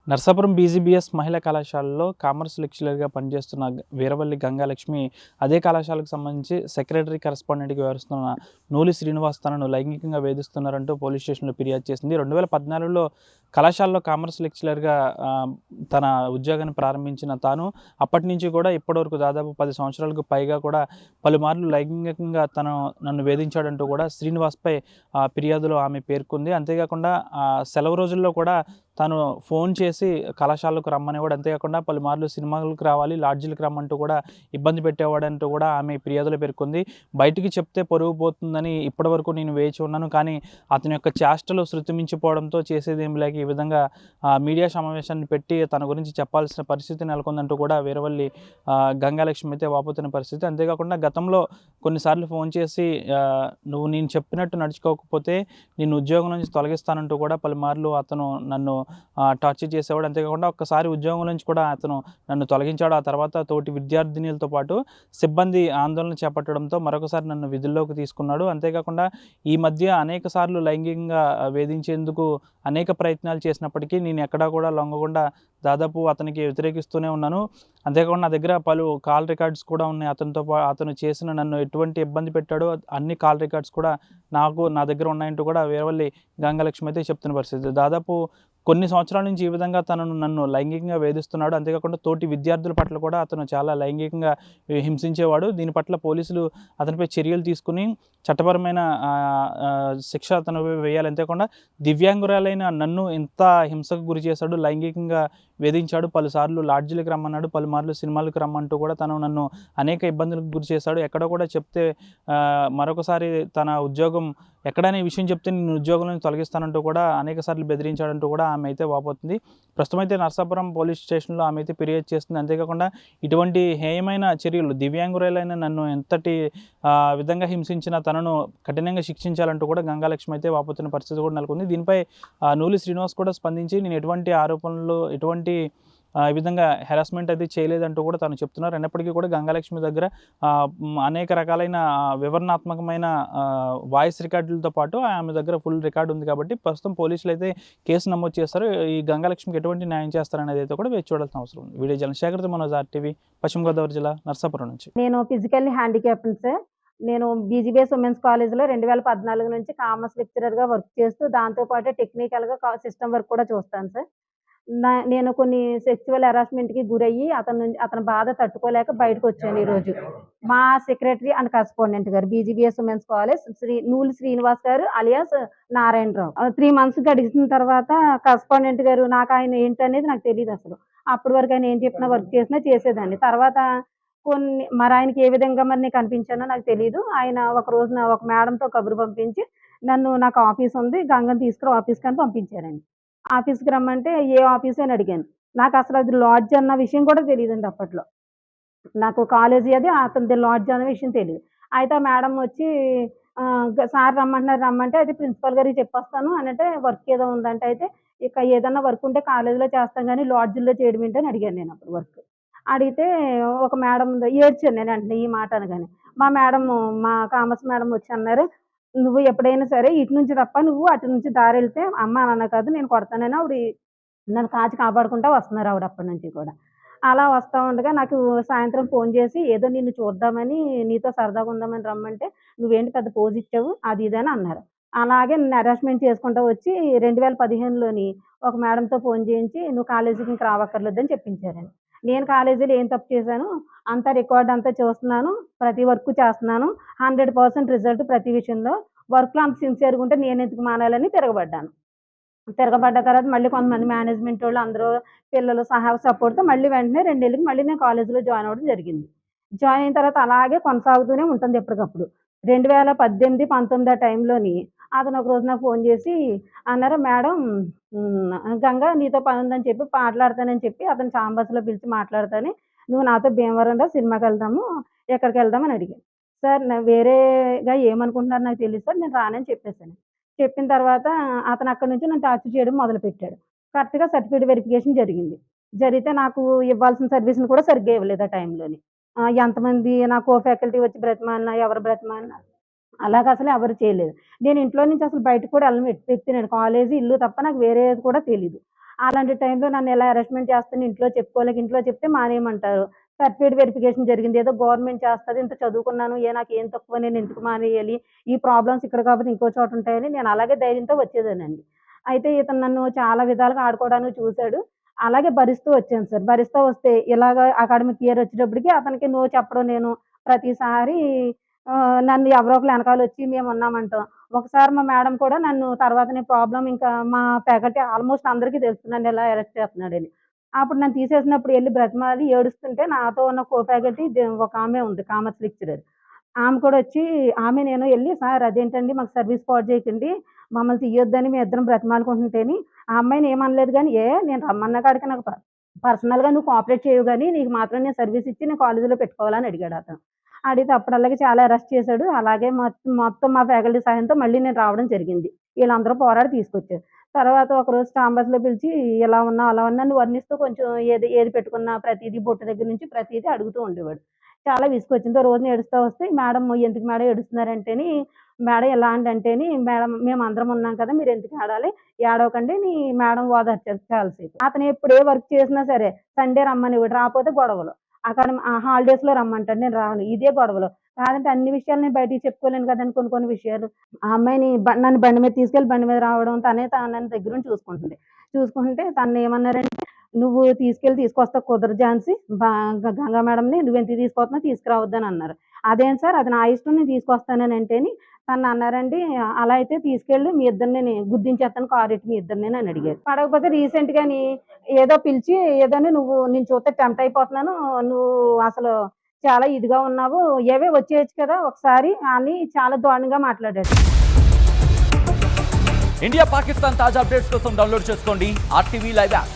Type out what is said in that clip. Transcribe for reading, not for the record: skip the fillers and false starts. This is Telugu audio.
నర్సాపురం బీజీబీఎస్ మహిళా కళాశాలలో కామర్స్ లెక్చరర్గా పనిచేస్తున్న వీరవల్లి గంగాలక్ష్మి అదే కళాశాలకు సంబంధించి సెక్రటరీ కరెస్పాండెంట్గా వ్యవహరిస్తున్న నూలి శ్రీనివాస్ తనను లైంగికంగా వేధిస్తున్నారంటూ పోలీస్ స్టేషన్లో ఫిర్యాదు చేసింది. 2014లో కళాశాలలో కామర్స్ లెక్చరర్గా తన ఉద్యోగాన్ని ప్రారంభించిన తాను అప్పటి నుంచి కూడా ఇప్పటివరకు దాదాపు 10 సంవత్సరాలకు పైగా కూడా పలుమార్లు లైంగికంగా నన్ను వేధించాడంటూ కూడా శ్రీనివాస్పై ఫిర్యాదులో ఆమె పేర్కొంది. అంతేకాకుండా సెలవు రోజుల్లో కూడా తను ఫోన్ చేసి కళాశాలకు రమ్మనేవాడు. అంతేకాకుండా పలుమార్లు సినిమాలకు రావాలి, లాడ్జీలకు రమ్మంటూ కూడా ఇబ్బంది పెట్టేవాడంటూ కూడా ఆమె ఫిర్యాదులో పేర్కొంది. బయటికి చెప్తే పరువు పోతుందని ఇప్పటివరకు నేను వేచి ఉన్నాను. కానీ అతని యొక్క చేష్టలు శృతి మించిపోవడంతో చేసేదేమి లేక ఈ విధంగా మీడియా సమావేశాన్ని పెట్టి తన గురించి చెప్పాల్సిన పరిస్థితి నెలకొందంటూ కూడా వీరవల్లి గంగాలక్ష్మి అయితే వాపోతున్న పరిస్థితి. అంతేకాకుండా గతంలో కొన్నిసార్లు ఫోన్ చేసి నువ్వు నేను చెప్పినట్టు నడుచుకోకపోతే నిన్ను ఉద్యోగం నుంచి తొలగిస్తానంటూ కూడా పలుమార్లు అతను నన్ను టార్చర్ చేసేవాడు. అంతేకాకుండా ఒక్కసారి ఉద్యోగం నుంచి కూడా అతను నన్ను తొలగించాడు. ఆ తర్వాత తోటి విద్యార్థినులతో పాటు సిబ్బంది ఆందోళన చేపట్టడంతో మరొకసారి నన్ను విధుల్లోకి తీసుకున్నాడు. అంతేకాకుండా ఈ మధ్య అనేక సార్లు లైంగికంగా వేధించేందుకు అనేక ప్రయత్నాలు చేసినప్పటికీ నేను ఎక్కడా కూడా లొంగకుండా దాదాపు అతనికి వ్యతిరేకిస్తూనే ఉన్నాను. అంతేకాకుండా నా దగ్గర పలు కాల్ రికార్డ్స్ కూడా ఉన్నాయి. అతను చేసిన నన్ను ఎటువంటి ఇబ్బంది పెట్టాడో అన్ని కాల్ రికార్డ్స్ కూడా నా దగ్గర ఉన్నాయంటూ కూడా వీరవల్లి గంగాలక్ష్మి అయితే చెప్తున్న పరిస్థితి. దాదాపు కొన్ని సంవత్సరాల నుంచి ఈ విధంగా నన్ను లైంగికంగా వేధిస్తున్నాడు. అంతేకాకుండా తోటి విద్యార్థుల పట్ల కూడా అతను చాలా లైంగికంగా హింసించేవాడు. దీని పట్ల పోలీసులు అతనిపై చర్యలు తీసుకుని చట్టపరమైన శిక్ష అతనిపై వేయాలి. అంతేకాకుండా దివ్యాంగురాలైన నన్ను ఇంత హింసకు గురి చేశాడు, లైంగికంగా వేధించాడు, పలుసార్లు లాడ్జీలకు రమ్మన్నాడు, పలుమార్లు సినిమాలకు రమ్మంటూ కూడా నన్ను అనేక ఇబ్బందులకు గురి చేశాడు. ఎక్కడ కూడా చెప్తే మరొకసారి తన ఉద్యోగం ఎక్కడైనా ఈ విషయం చెప్తే నేను ఉద్యోగం నుంచి తొలగిస్తానంటూ కూడా అనేక సార్లు బెదిరించాడంటూ కూడా ఆమె అయితే వాపోతుంది. ప్రస్తుతం అయితే నర్సాపురం పోలీస్ స్టేషన్లో ఆమె అయితే ఫిర్యాదు చేస్తుంది. అంతేకాకుండా ఇటువంటి హేయమైన చర్యలు దివ్యాంగురాలైన నన్ను ఎంతటి విధంగా హింసించిన తనను కఠినంగా శిక్షించాలంటూ కూడా గంగాలక్ష్మి అయితే వాపోతున్న పరిస్థితి కూడా నెలకొంది. దీనిపై నూలి శ్రీనివాస్ కూడా స్పందించి నేను ఎటువంటి ఆరోపణలు ఎటువంటి ఈ విధంగా హెరాస్మెంట్ అయితే చేయలేదంటూ కూడా తను చెప్తున్నారు. అయినప్పటికీ కూడా గంగాలక్ష్మి దగ్గర అనేక రకాలైన వివరణాత్మకమైన వాయిస్ రికార్డులతో పాటు ఆమె దగ్గర ఫుల్ రికార్డు ఉంది కాబట్టి ప్రస్తుతం పోలీసులు అయితే కేసు నమోదు చేస్తారు. ఈ గంగాలక్ష్మికి ఎటువంటి న్యాయం చేస్తారనేది అయితే కూడా వేచి చూడాల్సిన అవసరం ఉంది. వీడియో జనశేఖర్తో మనోజ్ RTV, పశ్చిమ గోదావరి జిల్లా, నర్సాపురం నుంచి. నేను ఫిజికల్లీ హ్యాండిక్యాప్డ్ సార్. నేను బీజీబీఎస్ ఉమెన్స్ కాలేజ్‌లో 2014 నుంచి కామర్స్ లెక్చరర్‌గా వర్క్ చేస్తూ దాంతో పాటు టెక్నికల్‌గా సిస్టమ్ వర్క్ కూడా చూస్తాను సార్. నేను కొన్ని సెక్సువల్ హెరాస్మెంట్‌కి గురయ్యి అతని బాధ తట్టుకోలేక బయటకొచ్చాను ఈరోజు. మా సెక్రటరీ అండ్ కరెస్పాండెంట్ గారు బీజీబీఎస్ ఉమెన్స్ కాలేజ్ నూలి శ్రీనివాస్ గారు అలియాస్ నారాయణరావు. 3 మంత్స్ గడిచిన తర్వాత కరెస్పాండెంట్ గారు ఆయన ఏంటనేది నాకు తెలీదసలు. అప్పటి వరకు ఆయన ఏం చెప్పినా వర్క్ చేసినా చేసేదాన్ని. తర్వాత ఆయనకి ఏ విధంగా నీకు కనిపించానో నాకు తెలీదు. ఆయన ఒక రోజున ఒక మేడంతో కబురు పంపించి నాకు ఆఫీసుంది, గంగని తీసుకురా ఆఫీస్‌కని పంపించారండి. ఆఫీస్‌కి రమ్మంటే ఏ ఆఫీసు అని అడిగాను. నాకసలు అది లాడ్జ్ అన్న విషయం కూడా తెలీదండి అప్పట్లో. నాకు కాలేజీ అది, అతనిది లాడ్జ్ అనే విషయం తెలీదు. అయితే ఆ మేడం వచ్చి సార్ రమ్మంటున్నారు రమ్మంటే అయితే ప్రిన్సిపల్ గారికి చెప్పొస్తాను అనంటే వర్క్ ఏదో ఉందంటే అయితే ఇక ఏదన్నా వర్క్ ఉంటే కాలేజీలో చేస్తాం గానీ లాడ్జ్‌ల్లో చేయడం ఏంటని అడిగాను నేనప్పుడు వర్క్. అడిగితే ఒక మేడం ఏడ్చాను నేను వెంటనే ఈ మాట అనగానే. మా కామర్స్ మేడం వచ్చి అన్నారు, "నువ్వు ఎప్పుడైనా సరే ఇటు నుంచి తప్ప నువ్వు అటు నుంచి దారెళ్తే అమ్మ, నాన్న కాదు నేను కొడతానని" నన్ను కాచి కాపాడుకుంటా వస్తున్నారు అప్పటి నుంచి కూడా. అలా వస్తా ఉండగా నాకు సాయంత్రం ఫోను చేసి, "ఏదో నిన్ను చూద్దామని, నీతో సరదాగా ఉందామని రమ్మంటే, నువ్వేంటి పెద్ద పోజ్ ఇచ్చావు" అది ఇది అని అన్నారు. అలాగే నన్ను హెరాస్మెంట్ చేసుకుంటా వచ్చి 2015లోని ఒక మేడంతో ఫోను చేయించి, "నువ్వు కాలేజీకి ఇంక రావక్కర్లేదని" చెప్పించారండి. నేను కాలేజీలో ఏం తప్పు చేశాను, అంతా రికార్డ్ అంతా చూస్తున్నాను, ప్రతి వర్క్ చేస్తున్నాను, 100% రిజల్ట్ ప్రతి విషయంలో. వర్క్‌లో అంత సిన్సియర్‌గా ఉంటే నేనెందుకు మానాలని తిరగబడ్డాను. తిరగబడ్డ తర్వాత మళ్ళీ కొంతమంది మేనేజ్‌మెంటోళ్ళు అందరూ పిల్లలు సహా సపోర్ట్‌తో మళ్ళీ వెంటనే 2 నెలలకి మళ్ళీ నేను కాలేజీలో జాయిన్ అవ్వడం జరిగింది. జాయిన్ అయిన తర్వాత అలాగే కొనసాగుతూనే ఉంటుంది ఎప్పటికప్పుడు. 2018, 19 ఆ టైంలోని అతను ఒక రోజు నాకు ఫోను చేసి అన్నారు, "మేడం గంగా నీతో పనుందని చెప్పి మాట్లాడతానని చెప్పి అతను చాంబర్స్‌లో పిలిచి మాట్లాడతాని, నువ్వు నాతో భీమవరం రా సినిమాకెళ్దాము, ఎక్కడికెళ్దాం" అని అడిగారు. సార్ వేరేగా ఏమనుకుంటున్నారో నాకు తెలీదు సార్. నేను రానని చెప్పేసాను. చెప్పిన తర్వాత అతను అక్కడి నుంచి నన్ను టార్చర్ చేయడం మొదలుపెట్టాడు. కరెక్ట్‌గా సర్టిఫికేట్ వెరిఫికేషన్ జరిగింది. జరిగితే నాకు ఇవ్వాల్సిన సర్వీస్‌ని కూడా సరిగ్గా ఇవ్వలేదు ఆ టైంలోని. ఎంతమంది నా కో ఫ్యాకల్టీ వచ్చి బ్రతిమాలినా, ఎవరు బ్రతిమాలినా అలాగసలు ఎవరు చేయలేదు. నేను ఇంట్లో నుంచి అసలు బయటకి కూడా ఎళ్ళని వ్యక్తినండి. కాలేజు, ఇల్లు తప్ప నాకు వేరేది కూడా తెలీదు. అలాంటి టైంలో నన్ను ఎలా హెరాస్మెంట్ చేస్తాను ఇంట్లో చెప్పుకోలేక ఇంట్లో చెప్తే మానేయమంటారు. సర్టిఫికేట్ వెరిఫికేషన్ జరిగింది. ఏదో గవర్నమెంట్ చేస్తది. ఇంత చదువుకున్నాను. నాకేం తక్కువ నేను ఎందుకు మానేయాలి? ఈ ప్రాబ్లమ్స్ ఇక్కడ కాకపోతే ఇంకో చోట ఉంటాయని నేను అలాగే ధైర్యంతో వచ్చేదానండి. అయితే ఇతను నన్ను చాలా విధాలుగా ఆడుకోవడానికి చూసాడు. అలాగే భరిస్తూ వచ్చాను సార్. భరిస్తూ వస్తే ఇలాగ అకాడమిక్ ఇయర్ వచ్చేటప్పటికి అతనికి నో చెప్పడం నేను ప్రతిసారి నన్ను ఎవరో ఒకళ్ళు ఎనకాలొచ్చి మేమున్నామంటాం. ఒకసారి మా మేడం కూడా నన్ను తర్వాత నీ ప్రాబ్లమ్ ఇంకా మా ఫ్యాకల్టీ ఆల్‌మోస్ట్ అందరికీ తెలుసు నన్ను ఇలా అరెస్ట్ చేస్తున్నాడని. అప్పుడు నన్ను తీసేసినప్పుడు ఎళ్లి బ్రతిమాలి ఏడుస్తుంటే నాతో ఉన్న కో ఫ్యాకల్టీ ఒక ఆమె ఉంది కామర్స్ లెక్చరర్. ఆమె కూడా వచ్చి నేను ఎళ్లి సార్ అదేంటండి మాకు సర్వీస్ పాడు చేయకండి. మమ్మల్ని తీయొద్దని మేమిద్దరం బ్రతిమాలుకుంటుంటేని ఆ అమ్మాయిని ఏమనలేదు గానీ, నేను రమ్మన్న కాడికి నాకు పర్సనల్‌గా నువ్వు కోఆపరేట్ చేయవు గానీ నీకు మాత్రం నేను సర్వీస్ ఇచ్చి నేను కాలేజీలో పెట్టుకోవాలా అని అడిగాడు అతను. అడిగితే అప్పటిలాగే చాలా అరెస్ట్ చేశాడు. అలాగే మొత్తం మా ఫ్యాకల్టీ సహాయంతో మళ్ళీ నేను రావడం జరిగింది. వీళ్ళందరూ పోరాడి తీసుకొచ్చారు. తర్వాత ఒకరోజు స్టాంబస్‌లో పిలిచి ఇలా ఉన్నావు, అలా ఉన్నావు అని వర్ణిస్తూ కొంచెం ఏది ఏది పెట్టుకున్నా ప్రతీదీ బొట్టు దగ్గర నుంచి ప్రతీదీ అడుగుతూ ఉండేవాడు. చాలా విసుగొచ్చింది. ఓ రోజున ఏడుస్తా వస్తే మేడం ఎందుకు మేడం ఏడుస్తున్నారంటేని, మేడం ఎలా అంటేని మేడం మేమందరం ఉన్నాం కదా! మీరెందుకు ఏడాలి? ఏడవకండి అని మేడం ఓదార్చారు చాలా సేపు. అతను ఎప్పుడు ఏ వర్క్ చేసినా సరే సండే రమ్మనేవాడు. రాపోతే గొడవలు. అక్కడ హాలిడేస్‌లో రమ్మంటాడు. నేను రాను. ఇదే గొడవలు. కాదంటే అన్ని విషయాలు నేను బయటికి చెప్పుకోలేను కదండీ కొన్ని కొన్ని విషయాలు. ఆ అమ్మాయిని నన్ను బండి మీద తీసుకెళ్ళి బండి మీద రావడం నన్ను దగ్గరుండి చూసుకుంటుంది. చూసుకుంటే తననేమన్నారంటే, "నువ్వు తీసుకొస్తా కుదరదు ఝాన్సీ. గంగా మేడంని నువ్వెందుకు తీసుకొస్తున్నావు తీసుకురావద్దని" అన్నారు. "అదేంటి సార్ అది నా ఇష్టం నేను తీసుకొస్తాననంటేని" తనన్నారండి, "అలా అయితే తీసుకెళ్ళు మీ ఇద్దరిని గుద్దించేత్తాను కారెట్టి మీ ఇద్దరిని" అని అడిగారు. పడకపోతే రీసెంట్‌గాని ఏదో పిలిచి ఏదోని "నువ్వు నిన్ను చూస్తే టెంప్ట్ అయిపోతున్నాను. నువ్వు అసలు చాలా ఇదిగా ఉన్నావు. ఏవే వచ్చేయొచ్చు కదా ఒకసారి" అని చాలా దారుణంగా మాట్లాడాడు. ఇండియా పాకిస్తాన్ తాజా అప్డేట్స్ కోసం డౌన్లోడ్ చేసుకోండి RTV లైవ్ యాప్.